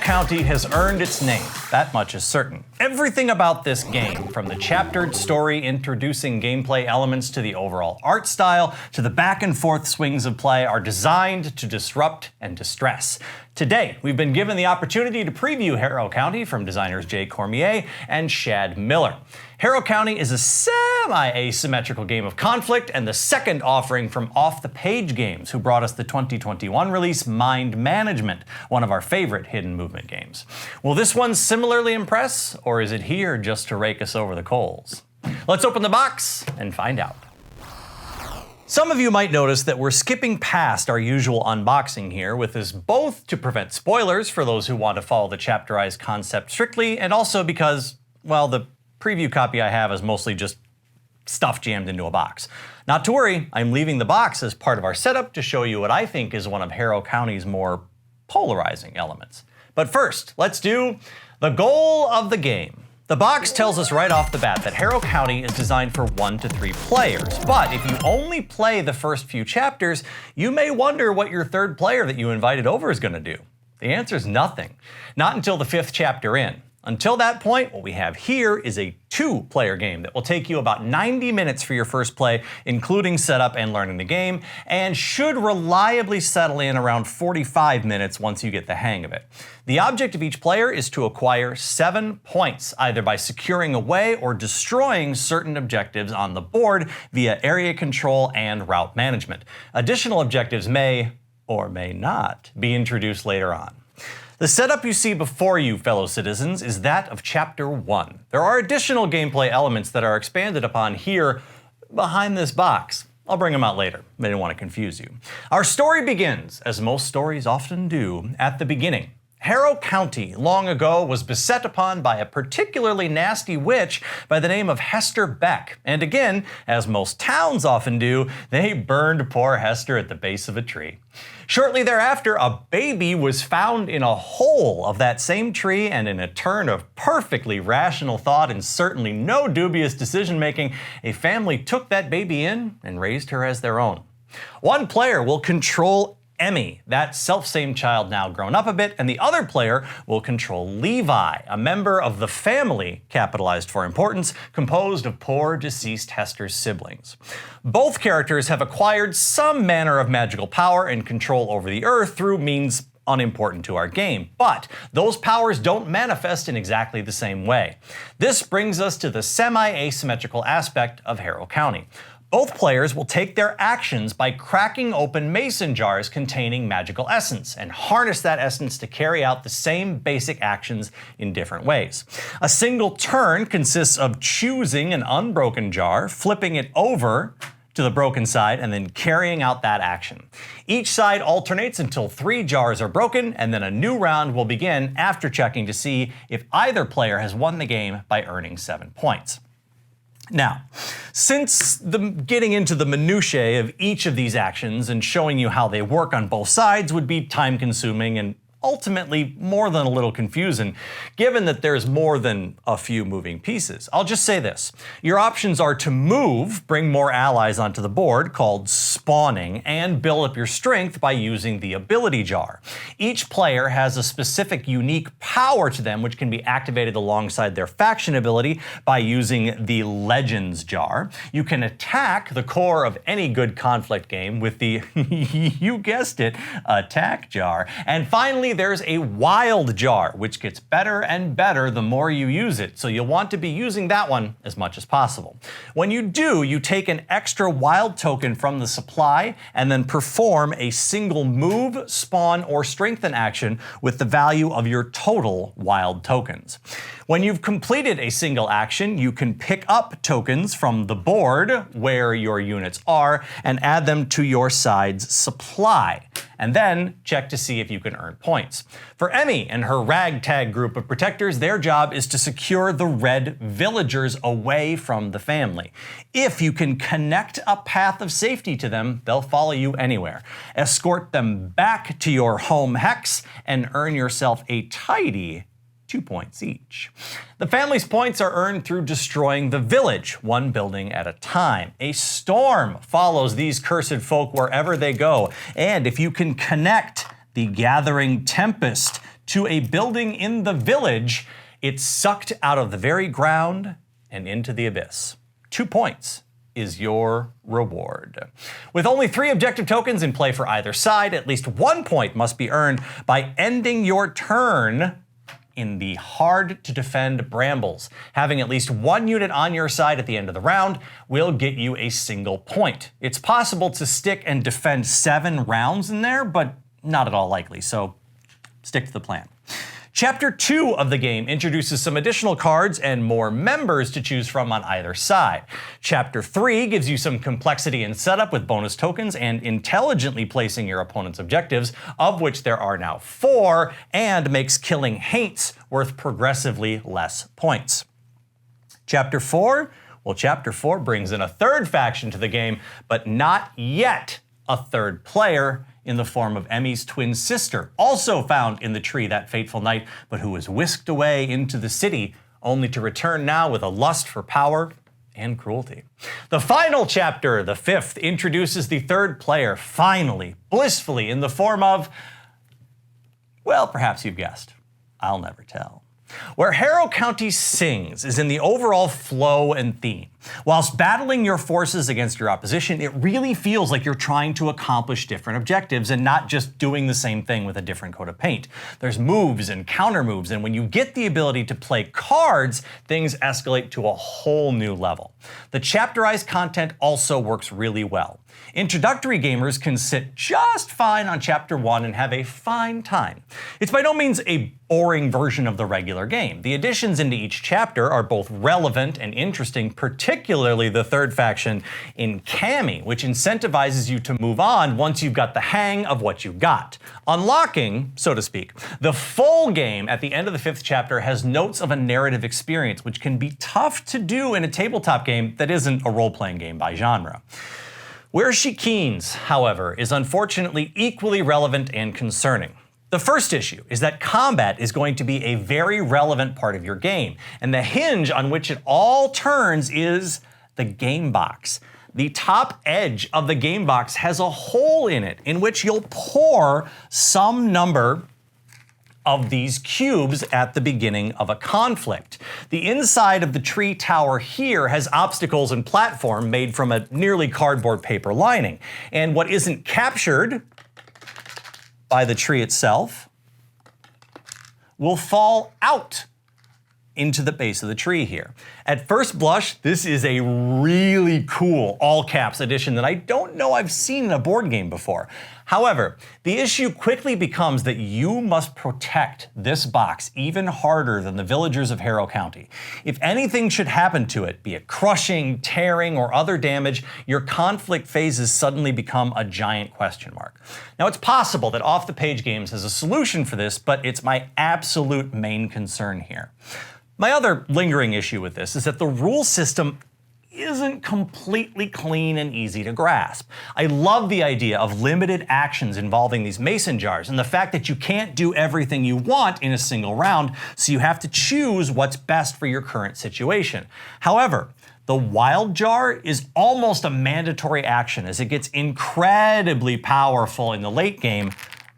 County has earned its name, that much is certain. Everything about this game, from the chaptered story introducing gameplay elements to the overall art style, to the back and forth swings of play, are designed to disrupt and distress. Today, we've been given the opportunity to preview Harrow County from designers Jay Cormier and Shad Miller. Harrow County is a semi-asymmetrical game of conflict and the second offering from Off the Page Games, who brought us the 2021 release Mind Management, one of our favorite hidden movement games. Will this one similarly impress, or is it here just to rake us over the coals? Let's open the box and find out. Some of you might notice that we're skipping past our usual unboxing here, with this both to prevent spoilers for those who want to follow the chapterized concept strictly, and also because, well, the preview copy I have is mostly just stuff jammed into a box. Not to worry, I'm leaving the box as part of our setup to show you what I think is one of Harrow County's more polarizing elements. But first, let's do the goal of the game. The box tells us right off the bat that Harrow County is designed for 1 to 3 players, but if you only play the first few chapters, you may wonder what your third player that you invited over is going to do. The answer is nothing. Not until the 5th chapter in. Until that point, what we have here is a 2-player game that will take you about 90 minutes for your first play, including setup and learning the game, and should reliably settle in around 45 minutes once you get the hang of it. The object of each player is to acquire 7 points, either by securing away or destroying certain objectives on the board via area control and route management. Additional objectives may, or may not, be introduced later on. The setup you see before you, fellow citizens, is that of Chapter 1. There are additional gameplay elements that are expanded upon here behind this box. I'll bring them out later. I didn't want to confuse you. Our story begins, as most stories often do, at the beginning. Harrow County, long ago, was beset upon by a particularly nasty witch by the name of Hester Beck. And again, as most towns often do, they burned poor Hester at the base of a tree. Shortly thereafter, a baby was found in a hole of that same tree, and in a turn of perfectly rational thought and certainly no dubious decision-making, a family took that baby in and raised her as their own. One player will control Emmy, that self-same child now grown up a bit, and the other player will control Levi, a member of the family, capitalized for importance, composed of poor deceased Hester's siblings. Both characters have acquired some manner of magical power and control over the earth through means unimportant to our game, but those powers don't manifest in exactly the same way. This brings us to the semi-asymmetrical aspect of Harrow County. Both players will take their actions by cracking open mason jars containing magical essence and harness that essence to carry out the same basic actions in different ways. A single turn consists of choosing an unbroken jar, flipping it over to the broken side, and then carrying out that action. Each side alternates until 3 jars are broken, and then a new round will begin after checking to see if either player has won the game by earning 7 points. Now, since getting into the minutiae of each of these actions and showing you how they work on both sides would be time-consuming and ultimately more than a little confusing, given that there's more than a few moving pieces. I'll just say this. Your options are to move, bring more allies onto the board, called spawning, and build up your strength by using the ability jar. Each player has a specific unique power to them which can be activated alongside their faction ability by using the Legends jar. You can attack the core of any good conflict game with the, you guessed it, attack jar. And finally, there's a wild jar, which gets better and better the more you use it, so you'll want to be using that one as much as possible. When you do, you take an extra wild token from the supply and then perform a single move, spawn, or strengthen action with the value of your total wild tokens. When you've completed a single action, you can pick up tokens from the board where your units are and add them to your side's supply, and then check to see if you can earn points. For Emmy and her ragtag group of protectors, their job is to secure the red villagers away from the family. If you can connect a path of safety to them, they'll follow you anywhere. Escort them back to your home hex and earn yourself a tidy 2 points each. The family's points are earned through destroying the village, one building at a time. A storm follows these cursed folk wherever they go, and if you can connect the gathering tempest to a building in the village, it's sucked out of the very ground and into the abyss. 2 points is your reward. With only 3 objective tokens in play for either side, at least 1 point must be earned by ending your turn in the hard-to-defend brambles. Having at least 1 unit on your side at the end of the round will get you a single point. It's possible to stick and defend 7 rounds in there, but not at all likely, so stick to the plan. Chapter 2 of the game introduces some additional cards and more members to choose from on either side. Chapter 3 gives you some complexity in setup with bonus tokens and intelligently placing your opponent's objectives, of which there are now 4, and makes killing haints worth progressively less points. Chapter 4? Well, Chapter 4 brings in a 3rd faction to the game, but not yet a 3rd player, in the form of Emmy's twin sister, also found in the tree that fateful night, but who was whisked away into the city, only to return now with a lust for power and cruelty. The final chapter, the 5th, introduces the 3rd player, finally, blissfully, in the form of, well, perhaps you've guessed. I'll never tell. Where Harrow County sings is in the overall flow and theme. Whilst battling your forces against your opposition, it really feels like you're trying to accomplish different objectives and not just doing the same thing with a different coat of paint. There's moves and counter moves, and when you get the ability to play cards, things escalate to a whole new level. The chapterized content also works really well. Introductory gamers can sit just fine on Chapter 1 and have a fine time. It's by no means a boring version of the regular game. The additions into each chapter are both relevant and interesting, particularly the 3rd faction in Cami, which incentivizes you to move on once you've got the hang of what you got. Unlocking, so to speak, the full game at the end of the 5th chapter has notes of a narrative experience, which can be tough to do in a tabletop game that isn't a role-playing game by genre. Where She Keens, however, is unfortunately equally relevant and concerning. The first issue is that combat is going to be a very relevant part of your game, and the hinge on which it all turns is the game box. The top edge of the game box has a hole in it in which you'll pour some number of these cubes at the beginning of a conflict. The inside of the tree tower here has obstacles and platform made from a nearly cardboard paper lining. And what isn't captured by the tree itself will fall out into the base of the tree here. At first blush, this is a really cool all caps edition that I don't know I've seen in a board game before. However, the issue quickly becomes that you must protect this box even harder than the villagers of Harrow County. If anything should happen to it, be it crushing, tearing, or other damage, your conflict phases suddenly become a giant question mark. Now, it's possible that Off the Page Games has a solution for this, but it's my absolute main concern here. My other lingering issue with this is that the rule system isn't completely clean and easy to grasp. I love the idea of limited actions involving these mason jars and the fact that you can't do everything you want in a single round, so you have to choose what's best for your current situation. However, the wild jar is almost a mandatory action as it gets incredibly powerful in the late game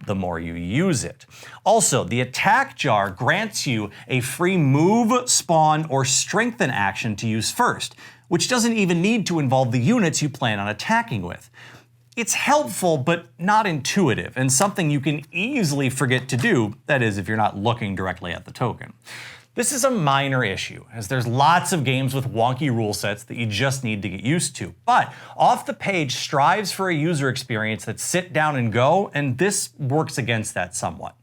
the more you use it. Also, the attack jar grants you a free move, spawn, or strengthen action to use first, which doesn't even need to involve the units you plan on attacking with. It's helpful, but not intuitive, and something you can easily forget to do, that is, if you're not looking directly at the token. This is a minor issue, as there's lots of games with wonky rule sets that you just need to get used to. But Off the Page strives for a user experience that's sit down and go, and this works against that somewhat.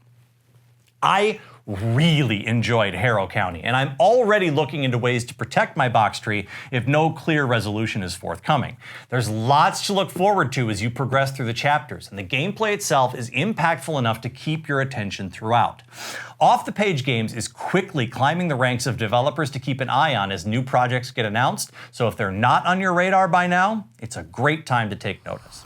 I really enjoyed Harrow County, and I'm already looking into ways to protect my box tree if no clear resolution is forthcoming. There's lots to look forward to as you progress through the chapters, and the gameplay itself is impactful enough to keep your attention throughout. Off the Page Games is quickly climbing the ranks of developers to keep an eye on as new projects get announced, so if they're not on your radar by now, it's a great time to take notice.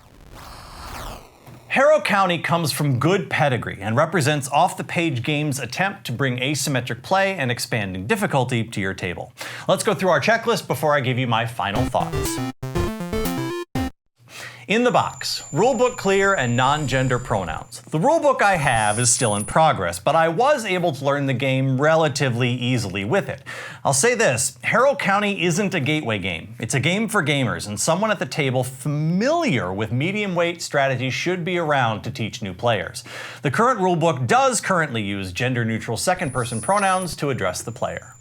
Harrow County comes from good pedigree and represents Off the Page Games' attempt to bring asymmetric play and expanding difficulty to your table. Let's go through our checklist before I give you my final thoughts. In the box, rulebook clear and non-gender pronouns. The rulebook I have is still in progress, but I was able to learn the game relatively easily with it. I'll say this, Harrow County isn't a gateway game. It's a game for gamers, and someone at the table familiar with medium weight strategy should be around to teach new players. The current rulebook does currently use gender-neutral second-person pronouns to address the player.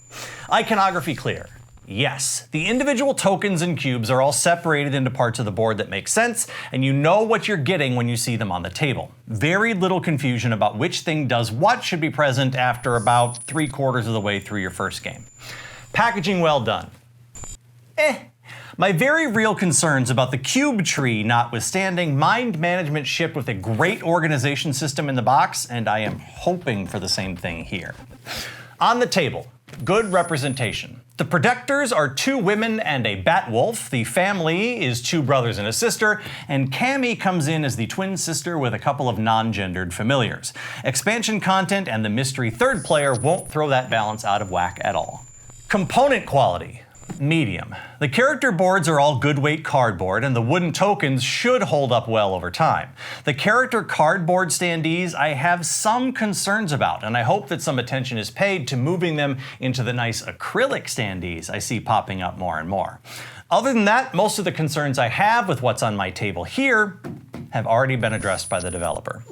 Iconography clear. Yes, the individual tokens and cubes are all separated into parts of the board that make sense, and you know what you're getting when you see them on the table. Very little confusion about which thing does what should be present after about 3/4 of the way through your first game. Packaging well done. My very real concerns about the cube tree notwithstanding, mind management shipped with a great organization system in the box, and I am hoping for the same thing here. On the table, good representation. The protectors are 2 women and a bat wolf, the family is 2 brothers and a sister, and Cammy comes in as the twin sister with a couple of non-gendered familiars. Expansion content and the mystery third player won't throw that balance out of whack at all. Component quality. Medium. The character boards are all good weight cardboard, and the wooden tokens should hold up well over time. The character cardboard standees I have some concerns about, and I hope that some attention is paid to moving them into the nice acrylic standees I see popping up more and more. Other than that, most of the concerns I have with what's on my table here have already been addressed by the developer.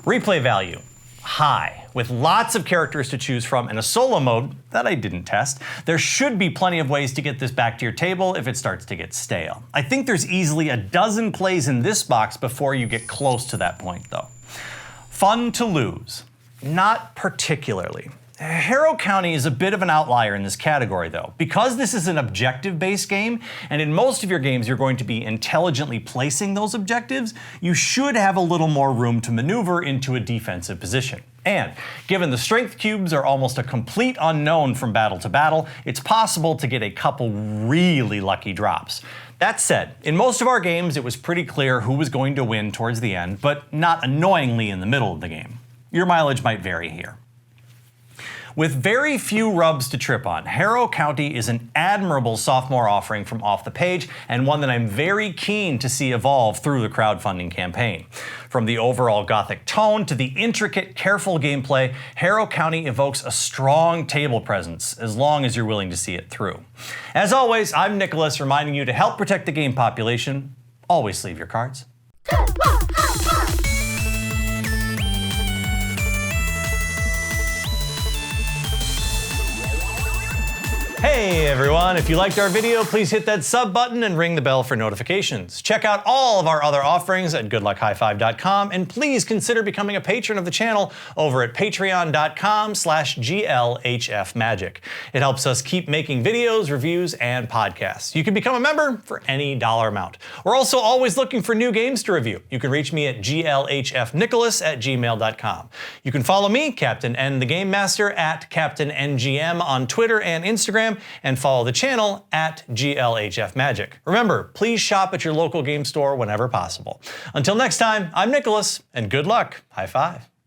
Replay value. High. With lots of characters to choose from and a solo mode that I didn't test, there should be plenty of ways to get this back to your table if it starts to get stale. I think there's easily a dozen plays in this box before you get close to that point though. Fun to lose. Not particularly. Harrow County is a bit of an outlier in this category though. Because this is an objective-based game, and in most of your games you're going to be intelligently placing those objectives, you should have a little more room to maneuver into a defensive position. And given the strength cubes are almost a complete unknown from battle to battle, it's possible to get a couple really lucky drops. That said, in most of our games it was pretty clear who was going to win towards the end, but not annoyingly in the middle of the game. Your mileage might vary here. With very few rubs to trip on, Harrow County is an admirable sophomore offering from off the page, and one that I'm very keen to see evolve through the crowdfunding campaign. From the overall Gothic tone to the intricate, careful gameplay, Harrow County evokes a strong table presence, as long as you're willing to see it through. As always, I'm Nicholas, reminding you to help protect the game population. Always sleeve your cards. Hey everyone, if you liked our video, please hit that sub button and ring the bell for notifications. Check out all of our other offerings at goodluckhighfive.com, and please consider becoming a patron of the channel over at patreon.com/GLHFmagic. It helps us keep making videos, reviews, and podcasts. You can become a member for any dollar amount. We're also always looking for new games to review. You can reach me at glhfnicholas@gmail.com. You can follow me, Captain N the Game Master, at CaptainNGM on Twitter and Instagram, and follow the channel at GLHF Magic. Remember, please shop at your local game store whenever possible. Until next time, I'm Nicholas, and good luck. High five.